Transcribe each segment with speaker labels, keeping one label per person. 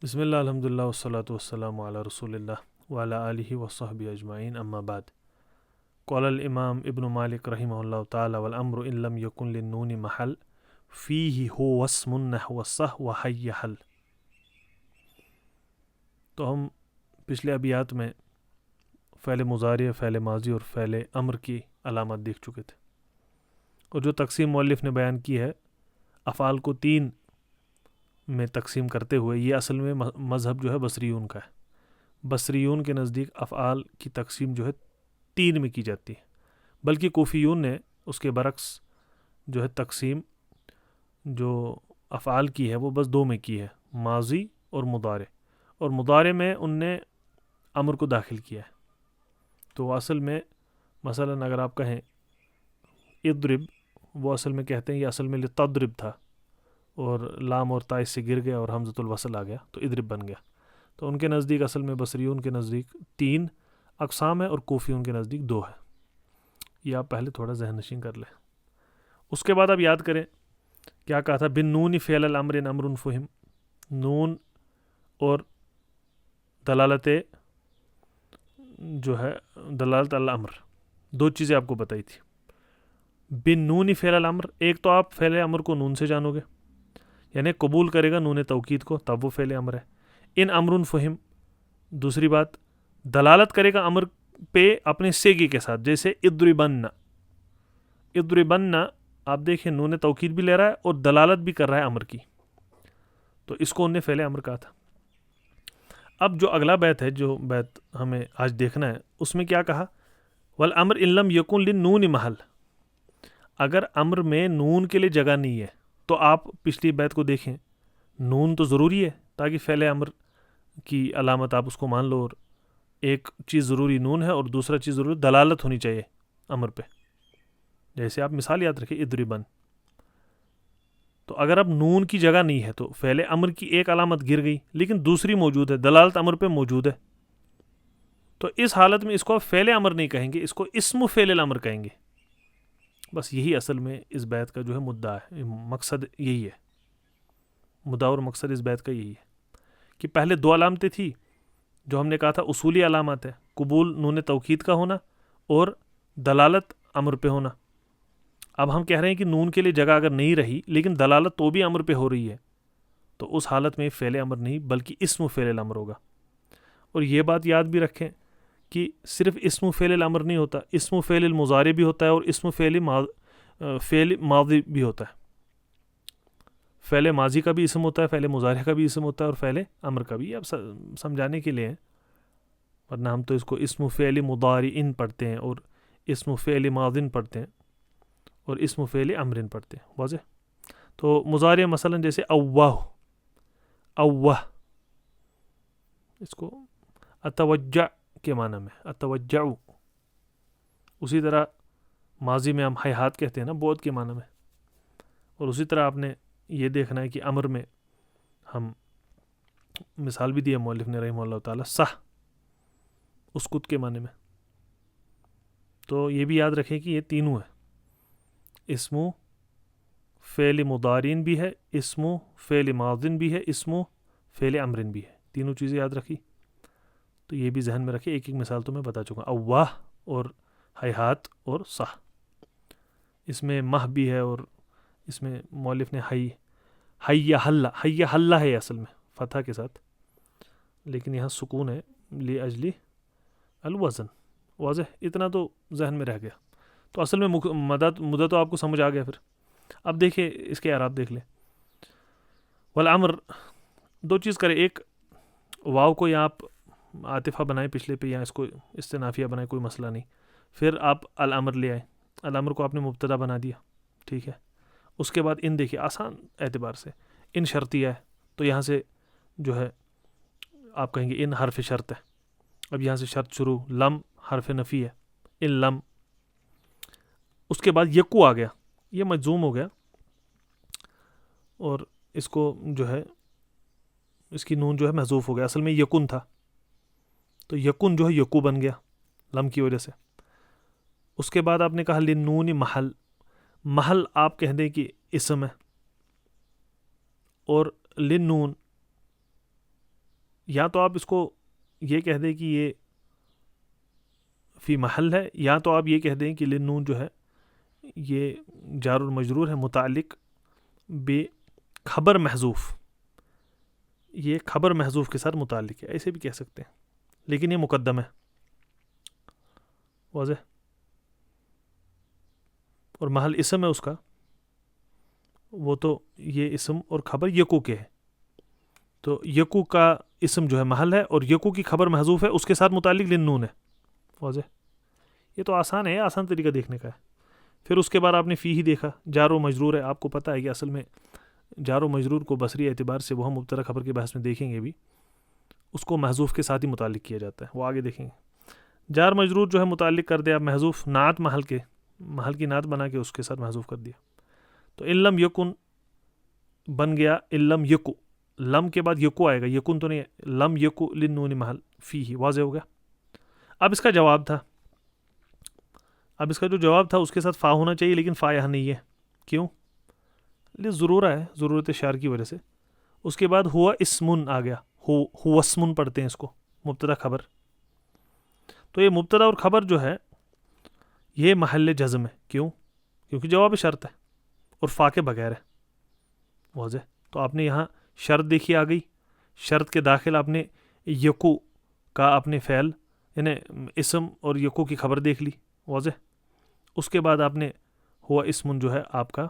Speaker 1: بسم اللہ الحمد للہ والصلاة والسلام علی رسول اللہ وعلی آلہ وصحبہ اجمعین اما بعد قال الامام ابن مالک رحمہ اللہ تعالی والامر ان لم یکن للنون محل فیہ هو اسم نحو الصح وحی حل۔ تو ہم پچھلے ابیات میں فعل مضارع، فعل ماضی اور فعل امر کی علامت دیکھ چکے تھے، اور جو تقسیم مؤلف نے بیان کی ہے افعال کو تین میں تقسیم کرتے ہوئے، یہ اصل میں مذہب جو ہے بصریون کا ہے۔ بصریون کے نزدیک افعال کی تقسیم جو ہے تین میں کی جاتی ہے، بلکہ کوفیون نے اس کے برعکس جو ہے تقسیم جو افعال کی ہے وہ بس دو میں کی ہے، ماضی اور مضارع، اور مضارع میں ان نے امر کو داخل کیا ہے۔ تو اصل میں مثلا اگر آپ کہیں اضرب، وہ اصل میں کہتے ہیں یہ اصل میں لتضرب تھا، اور لام اور تا اس سے گر گیا اور حمزۃ الوصل آ گیا تو اضرب بن گیا۔ تو ان کے نزدیک اصل میں بصریون کے نزدیک تین اقسام ہے اور کوفیون کے نزدیک دو ہے۔ یہ آپ پہلے تھوڑا ذہن نشین کر لیں۔ اس کے بعد آپ یاد کریں کیا کہا تھا، بن نون فعل الامر امر فہم، نون اور دلالت جو ہے دلالت الامر، دو چیزیں آپ کو بتائی تھی۔ بن نون فعل الامر، ایک تو آپ فعل امر کو نون سے جانو گے، یعنی قبول کرے گا نون توکید کو تب وہ فعل امر ہے۔ ان امر فہم، دوسری بات دلالت کرے گا امر پہ اپنے سیگی کے ساتھ، جیسے اضربن، اضربن آپ دیکھیں نون توکید بھی لے رہا ہے اور دلالت بھی کر رہا ہے امر کی، تو اس کو انہوں نے فعل امر کہا تھا۔ اب جو اگلا بیت ہے، جو بیت ہمیں آج دیکھنا ہے، اس میں کیا کہا، والامر ان لم یکن للنون محل، اگر امر میں نون کے لیے جگہ نہیں ہے تو آپ پچھلی بیت کو دیکھیں، نون تو ضروری ہے تاکہ فعل امر کی علامت آپ اس کو مان لو، اور ایک چیز ضروری نون ہے اور دوسرا چیز ضروری دلالت ہونی چاہیے امر پہ، جیسے آپ مثال یاد رکھیں اضربن۔ تو اگر اب نون کی جگہ نہیں ہے تو فعل امر کی ایک علامت گر گئی لیکن دوسری موجود ہے، دلالت امر پہ موجود ہے، تو اس حالت میں اس کو فعل امر نہیں کہیں گے، اس کو اسم فعل الامر کہیں گے۔ بس یہی اصل میں اس بیت کا جو ہے مدعا ہے، مقصد یہی ہے، مدعا اور مقصد اس بیت کا یہی ہے کہ پہلے دو علامتیں تھی جو ہم نے کہا تھا اصولی علامات ہے، قبول نون توکید کا ہونا اور دلالت امر پہ ہونا۔ اب ہم کہہ رہے ہیں کہ نون کے لیے جگہ اگر نہیں رہی لیکن دلالت تو بھی امر پہ ہو رہی ہے، تو اس حالت میں فعل امر نہیں بلکہ اسم فعل الامر ہوگا۔ اور یہ بات یاد بھی رکھیں کہ صرف اسم فعل الامر نہیں ہوتا، اسم فعل المضارع بھی ہوتا ہے اور اسم فعل ماضی بھی ہوتا ہے۔ فعل ماضی کا بھی اسم ہوتا ہے، فعل مضارع کا بھی اسم ہوتا ہے، اور فعل امر کا بھی، اب سمجھانے کے لیے ہیں، ورنہ ہم تو اس کو اسم فعل مضارع پڑھتے ہیں اور اسم فعل ماض پڑھتے ہیں اور اسم فعل امر پڑھتے ہیں، واضح۔ تو مضارع مثلا جیسے اوہ، اوہ اس کو اتوجع کے معنی میں اتوجع، اسی طرح ماضی میں ہم حیات کہتے ہیں نا، بود کے معنی میں، اور اسی طرح آپ نے یہ دیکھنا ہے کہ امر میں ہم مثال بھی دی ہے مؤلف نے رحمہ اللہ تعالی، صح اسکت کے معنی میں۔ تو یہ بھی یاد رکھیں کہ یہ تینوں ہے، اسم فعل مضارع بھی ہے، اسم فعل ماض بھی ہے، اسم فعل امر بھی ہے، تینوں چیزیں یاد رکھی۔ تو یہ بھی ذہن میں رکھیں، ایک ایک مثال تو میں بتا چکا، اوہ اور حیات اور صح، اس میں مہ بھی ہے، اور اس میں مؤلف نے حی حلہ ہے اصل میں فتح کے ساتھ، لیکن یہاں سکون ہے لاجل الوزن، واضح، اتنا تو ذہن میں رہ گیا۔ تو اصل میں مدہ تو آپ کو سمجھ آ گیا۔ پھر اب دیکھیں اس کے اعراب دیکھ لیں، والامر دو چیز کرے، ایک واو کو یا آپ عاطفہ بنائیں پچھلے پہ، یا اس کو استنافیہ بنائیں، کوئی مسئلہ نہیں، پھر آپ الامر لے آئیں، الامر کو آپ نے مبتدا بنا دیا، ٹھیک ہے۔ اس کے بعد ان دیکھیے آسان اعتبار سے، ان شرطیہ ہے تو یہاں سے جو ہے آپ کہیں گے ان حرف شرط ہے، اب یہاں سے شرط شروع، لم حرف نفی ہے، ان لم، اس کے بعد یکو آ گیا، یہ مجزوم ہو گیا، اور اس کو جو ہے اس کی نون جو ہے محذوف ہو گیا، اصل میں یکن تھا تو یکن جو ہے یکو بن گیا لم کی وجہ سے۔ اس کے بعد آپ نے کہا لنون محل، محل آپ کہہ دیں کہ اسم ہے، اور لنون یا تو آپ اس کو یہ کہہ دیں کہ یہ فی محل ہے، یا تو آپ یہ کہہ دیں کہ لنون جو ہے یہ جار المجرور ہے متعلق بے خبر محذوف، یہ خبر محذوف کے ساتھ متعلق ہے، ایسے بھی کہہ سکتے ہیں، لیکن یہ مقدم ہے. واضح؟ اور محل اسم ہے اس کا، وہ تو یہ اسم اور خبر یکو کے ہے، تو یکو کا اسم جو ہے محل ہے اور یکو کی خبر محذوف ہے، اس کے ساتھ متعلق لنون ہے. واضح؟ یہ تو آسان ہے، آسان طریقہ دیکھنے کا ہے. پھر اس کے بعد آپ نے فی ہی دیکھا، جار و مجرور ہے. آپ کو پتہ ہے کہ اصل میں جار و مجرور کو بصری اعتبار سے، وہ ہم مبتدا خبر کے بحث میں دیکھیں گے بھی، اس کو محذوف کے ساتھ ہی متعلق کیا جاتا ہے، وہ آگے دیکھیں گے. جار مجرور جو ہے متعلق کر دیا محذوف، نعت محل کی نعت بنا کے اس کے ساتھ محذوف کر دیا. تو علم یکن بن گیا علم یکو، لم کے بعد یکو آئے گا، یکن تو نہیں، لم یکو للنون محل فی ہی. واضح ہو گیا؟ اب اس کا جواب تھا، اب اس کا جو جواب تھا اس کے ساتھ فا ہونا چاہیے، لیکن فا یہاں نہیں ہے. کیوں؟ ضرورہ ہے، ضرورت شعر کی وجہ سے. اس کے بعد ہوا اسمن آ گیا، ہوا اسمن پڑھتے ہیں اس کو، مبتدا خبر. تو یہ مبتدا اور خبر جو ہے یہ محل جزم ہے. کیوں؟ کیونکہ جواب شرط ہے اور فا کے بغیر ہے. واضح؟ تو آپ نے یہاں شرط دیکھی آ گئی، شرط کے داخل آپ نے یکو کا اپنے فعل یعنی اسم اور یکو کی خبر دیکھ لی. واضح؟ اس کے بعد آپ نے ہوا اسمن جو ہے آپ کا،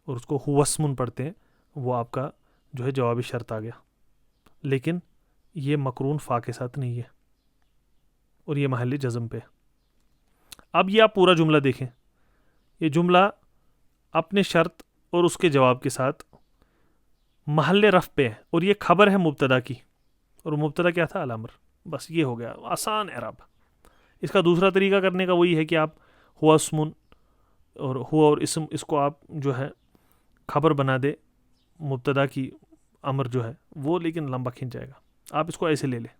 Speaker 1: اور اس کو ہوا اسمن پڑھتے ہیں، وہ آپ کا جو ہے جواب شرط آ گیا. لیکن یہ مقرون فا کے ساتھ نہیں ہے اور یہ محل جزم پہ. اب یہ آپ پورا جملہ دیکھیں، یہ جملہ اپنے شرط اور اس کے جواب کے ساتھ محل رفع پہ ہے، اور یہ خبر ہے مبتدا کی، اور مبتدا کیا تھا؟ الامر. بس یہ ہو گیا آسان اعراب. اس کا دوسرا طریقہ کرنے کا وہی ہے کہ آپ ہوا اسمن اور ہوا اور اسم، اس کو آپ جو ہے خبر بنا دے مبتدا کی، امر جو ہے وہ لیکن لمبا کھنچ جائے گا. آپ اس کو ایسے لے لیں.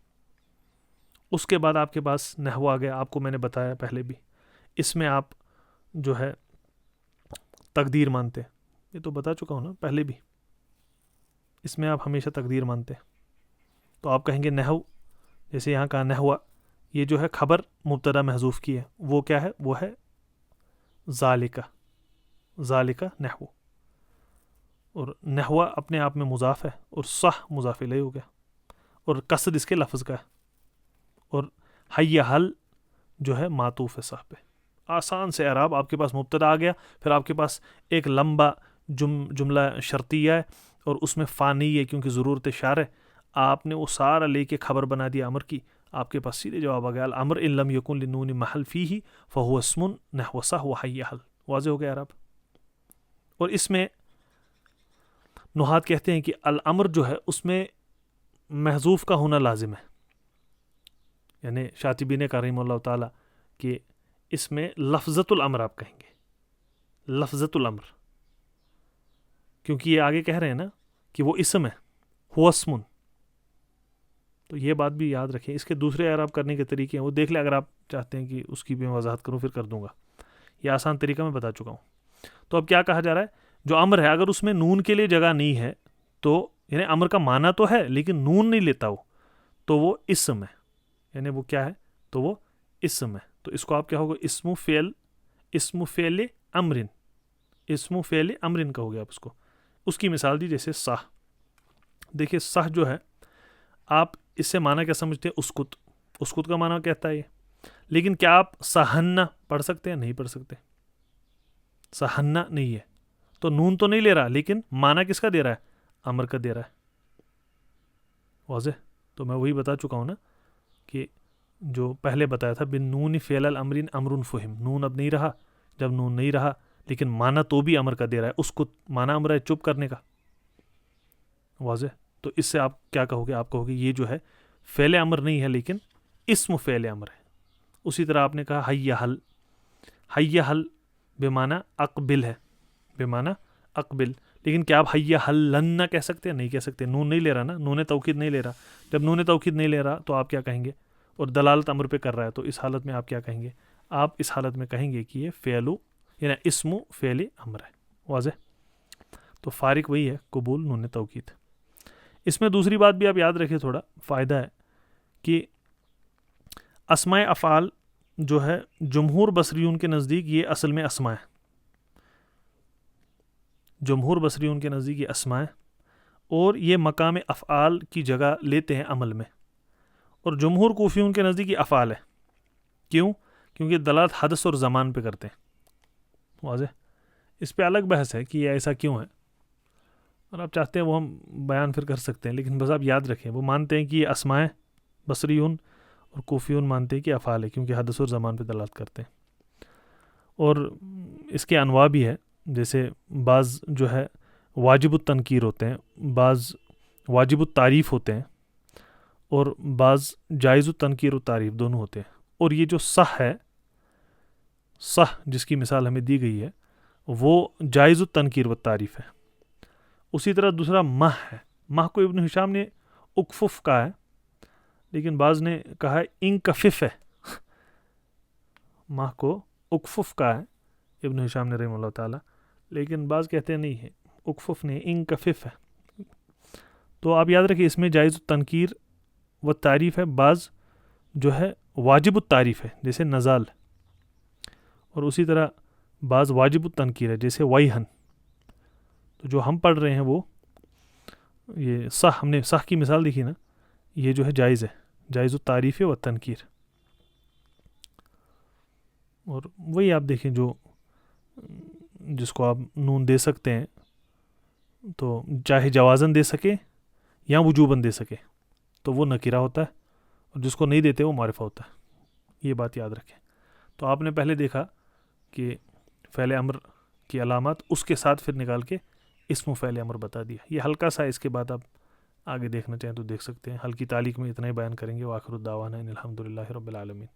Speaker 1: اس کے بعد آپ کے پاس نحو آ گیا. آپ کو میں نے بتایا پہلے بھی، اس میں آپ جو ہے تقدیر مانتے ہیں، یہ تو بتا چکا ہوں نا پہلے بھی، اس میں آپ ہمیشہ تقدیر مانتے ہیں. تو آپ کہیں گے نحو، جیسے یہاں کہا نحو، یہ جو ہے خبر مبتدا محذوف کی ہے، وہ کیا ہے؟ وہ ہے ذالکہ، ذالکہ نحو. اور نحو اپنے آپ میں مضاف ہے، اور صح مضاف الیہ ہو گیا، اور قصد اس کے لفظ کا ہے. اور حی حل جو ہے معطوف ہے صح پہ. آسان سے اعراب. آپ کے پاس مبتدا آ گیا، پھر آپ کے پاس ایک لمبا جملہ شرطیہ ہے، اور اس میں فانی ہے کیونکہ ضرورت شعر ہے. آپ نے وہ سارا لے کے خبر بنا دیا امر کی. آپ کے پاس سیدھے جواب آ گیا الامر ان لم یکن للنون محل فیہ فہو اسم نحو صح و حی حل. واضح ہو گیا اعراب؟ اور اس میں نحات کہتے ہیں کہ الامر جو ہے اس میں محذوف کا ہونا لازم ہے. یعنی شاطبی نے کہا رحمہ اللہ تعالی کہ اس میں لفظت الامر آپ کہیں گے، لفظت الامر، کیونکہ یہ آگے کہہ رہے ہیں نا کہ وہ اسم ہے، ہوا اسمن. تو یہ بات بھی یاد رکھیں. اس کے دوسرے اعراب کرنے کے طریقے ہیں، وہ دیکھ لیں اگر آپ چاہتے ہیں کہ اس کی بھی وضاحت کروں پھر کر دوں گا. یہ آسان طریقہ میں بتا چکا ہوں. تو اب کیا کہا جا رہا ہے؟ جو امر ہے اگر اس میں نون کے لیے جگہ نہیں ہے تو یعنی امر کا معنی تو ہے لیکن نون نہیں لیتا وہ، تو وہ اسم ہے. یعنی وہ کیا ہے؟ تو وہ اسم ہے. تو اس کو آپ کیا ہوگا؟ اسم فعل امرن، اسم فعل امرن کا ہو گیا آپ اس کو. اس کی مثال دی جیسے صح. دیکھیے صح جو ہے آپ اس سے معنی کیا سمجھتے ہیں؟ اسکت. اسکت کا معنی کہتا ہے یہ. لیکن کیا آپ سہنا پڑھ سکتے ہیں؟ نہیں پڑھ سکتے. سہنا نہیں ہے تو نون تو نہیں لے رہا، لیکن معنی کس کا دے رہا ہے؟ امر کا دے رہا ہے. واضح؟ تو میں وہی بتا چکا ہوں نا کہ جو پہلے بتایا تھا بن نون فعل الامرین امر فہم. نون اب نہیں رہا، جب نون نہیں رہا لیکن معنی تو بھی امر کا دے رہا ہے. اسکت معنی امر ہے چپ کرنے کا. واضح؟ تو اس سے آپ کیا کہو گے؟ آپ کہو گے یہ جو ہے فعل امر نہیں ہے لیکن اسم فعل امر ہے. اسی طرح آپ نے کہا حی حل. حی حل بے معنی اقبل ہے، بے معنی اقبل. لیکن کیا آپ حی حل لن نہ کہہ سکتے ہیں؟ نہیں کہہ سکتے. نون نہیں لے رہا نا، نون توکید نہیں لے رہا. جب نون توکید نہیں لے رہا تو آپ کیا کہیں گے؟ اور دلالت امر پہ کر رہا ہے، تو اس حالت میں آپ کیا کہیں گے؟ آپ اس حالت میں کہیں گے کہ یہ فعل یعنی اسم فعل امر ہے. واضح؟ تو فارق وہی ہے قبول نون توکید. اس میں دوسری بات بھی آپ یاد رکھیں، تھوڑا فائدہ ہے کہ اسماء افعال جو ہے جمہور بصریون کے نزدیک یہ اصل میں اسماء ہے، جمہور بصریون کے نزدیک یہ اسماء ہے، اور یہ مقام افعال کی جگہ لیتے ہیں عمل میں، اور جمہور کوفیون کے نزدیک یہ افعال ہے۔ کیوں؟ کیونکہ دلالت حدث اور زمان پہ کرتے ہیں۔ واضح؟ اس پہ الگ بحث ہے کہ یہ ایسا کیوں ہے، اور آپ چاہتے ہیں وہ ہم بیان پھر کر سکتے ہیں، لیکن بس آپ یاد رکھیں وہ مانتے ہیں کہ یہ اسماء ہے بصریون، اور کوفیون مانتے ہیں کہ افعال ہے کیونکہ حدث اور زمان پہ دلالت کرتے ہیں۔ اور اس کے انواع بھی ہے، جیسے بعض جو ہے واجب التنکیر ہوتے ہیں، بعض واجب التعریف ہوتے ہیں، اور بعض جائز التنکیر و تعریف دونوں ہوتے ہیں۔ اور یہ جو صح ہے، صح جس کی مثال ہمیں دی گئی ہے وہ جائز التنکیر و تعریف ہے۔ اسی طرح دوسرا مہ ہے، مہ کو ابن ہشام نے اکفف کہا ہے، لیکن بعض نے کہا ہے انکفف ہے، مہ کو اکفف کہا ہے ابن ہشام نے رحمہ اللہ تعالی، لیکن بعض کہتے ہیں نہیں ہے اکفف نہیں انکفف ہے۔ تو آپ یاد رکھیں اس میں جائز التنکیر و تعریف ہے، بعض جو ہے واجب التعریف ہے جیسے نزال، اور اسی طرح بعض واجب التنکیر ہے جیسے ویہن۔ تو جو ہم پڑھ رہے ہیں وہ یہ صح، ہم نے صح کی مثال دیکھی نا، یہ جو ہے جائز ہے، جائز التعریف و تنکیر۔ اور وہی آپ دیکھیں جو جس کو آپ نون دے سکتے ہیں تو چاہے جوازن دے سکے یا وجوباً دے سکے تو وہ نکرہ ہوتا ہے، اور جس کو نہیں دیتے وہ معرفہ ہوتا ہے۔ یہ بات یاد رکھیں۔ تو آپ نے پہلے دیکھا کہ فعل امر کی علامات، اس کے ساتھ پھر نکال کے اسم و فعل امر بتا دیا۔ یہ ہلکا سا، اس کے بعد آپ آگے دیکھنا چاہیں تو دیکھ سکتے ہیں۔ ہلکی تعلیق میں اتنا ہی بیان کریں گے۔ وآخر الدعوانا ان الحمد للہ رب العالمین۔